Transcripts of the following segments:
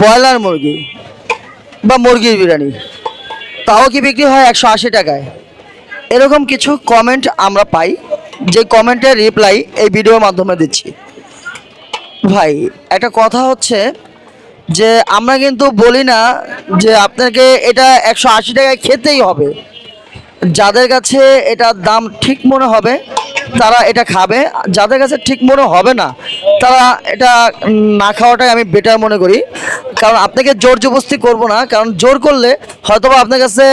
Broiler মুরগি বা মুরগির বিরিয়ানি, তাও কি বিক্রি হয় 180 টাকায়? এরকম কিছু কমেন্ট আমরা পাই, যে কমেন্টের রিপ্লাই এই ভিডিওর মাধ্যমে দিচ্ছি। ভাই, একটা কথা হচ্ছে যে আমরা কিন্তু বলি না যে আপনাকে এটা 180 টাকায় খেতেই হবে। যাদের কাছে এটার দাম ঠিক মনে হবে তারা এটা খাবে, যাদের কাছে ঠিক মনে হবে না তারা এটা না খাওয়াটাই আমি বেটার মনে করি। কারণ আপনাকে জোর জবরদস্তি করবো না, কারণ জোর করলে হয়তোবা আপনার কাছে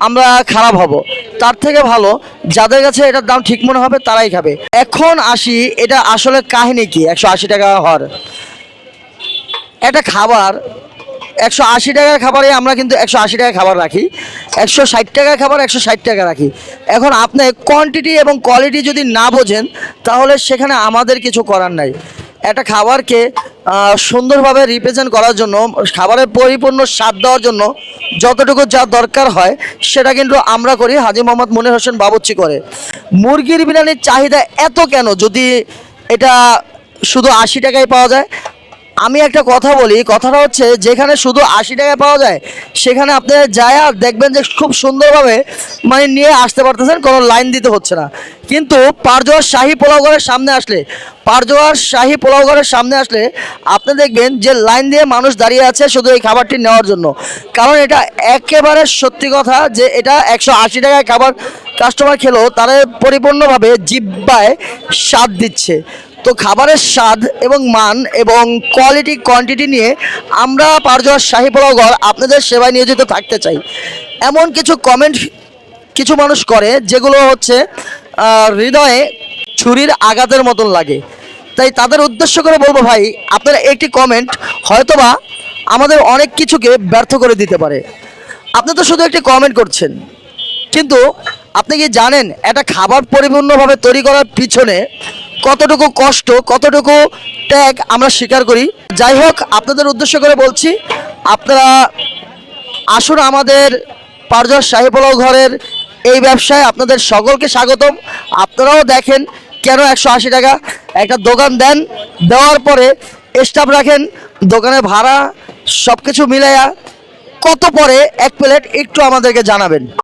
আমরা খারাপ হব। তার থেকে ভালো যাদের কাছে এটার দাম ঠিক মনে হবে তারাই খাবে। এখন আসি, এটা আসলে কাহিনী কি 180 টাকা হওয়ার? একটা খাবার 180 টাকার খাবারে আমরা কিন্তু 180 টাকা খাবার রাখি, 160 টাকার খাবার 160 টাকা রাখি। এখন আপনি কোয়ান্টিটি এবং কোয়ালিটি যদি না বোঝেন তাহলে সেখানে আমাদের কিছু করার নাই। একটা খাবারকে সুন্দরভাবে রিপ্রেজেন্ট করার জন্য, খাবারের পরিপূর্ণ স্বাদ দেওয়ার জন্য যতটুকু যা দরকার হয় সেটা কিন্তু আমরা করি, হাজী মোহাম্মদ মনির হোসেন বাবুর্চি করে। মুরগির বিরিয়ানির চাহিদা এত কেন যদি এটা শুধু 80 টাকায় পাওয়া যায়? আমি একটা কথা বলি, কথাটা হচ্ছে যেখানে শুধু 80 টাকায় পাওয়া যায় সেখানে আপনি যায় আর দেখবেন যে খুব সুন্দরভাবে মানে নিয়ে আসতে পারতেছেন, কোনো লাইন দিতে হচ্ছে না। কিন্তু পারজোয়ার শাহী পোলাও ঘরের সামনে আসলে, পারজোয়ার শাহী পোলাও ঘরের সামনে আসলে আপনি দেখবেন যে লাইন দিয়ে মানুষ দাঁড়িয়ে আছে শুধু এই খাবারটি নেওয়ার জন্য। কারণ এটা একেবারে সত্যি কথা যে এটা 180 টাকায় খাবার কাস্টমার খেলেও তারা পরিপূর্ণভাবে জিহ্বায় স্বাদ দিচ্ছে। তো খাবারের স্বাদ এবং মান এবং কোয়ালিটি কোয়ান্টিটি নিয়ে আমরা পারজোয়ার শাহী পোলাও ঘর আপনাদের সেবায় নিয়োজিত থাকতে চাই। এমন কিছু কমেন্ট কিছু মানুষ করে যেগুলো হচ্ছে হৃদয়ে ছুরির আঘাতের মতন লাগে। তাই তাদের উদ্দেশ্য করে বলবো, ভাই আপনারা একটি কমেন্ট হয়তোবা আমাদের অনেক কিছুকে ব্যর্থ করে দিতে পারে। আপনি তো শুধু একটি কমেন্ট করছেন, কিন্তু আপনি কি জানেন একটা খাবার পরিপূর্ণভাবে তৈরি করার পিছনে কতটুকু কষ্ট, কতটুকু ত্যাগ আমরা স্বীকার করি? যাই হোক, আপনাদের উদ্দেশ্য করে বলছি, আপনারা আসুন আমাদের পারজোয়ার শাহী পোলাও ঘরের এই ব্যবসায়, আপনাদের সকলকে স্বাগতম। আপনারাও দেখেন কেন 180 টাকা। একটা দোকান দেন, দেওয়ার পরে স্টাফ রাখেন, দোকানের ভাড়া সব কিছু মিলাইয়া কত পরে এক প্লেট একটু আমাদেরকে জানাবেন।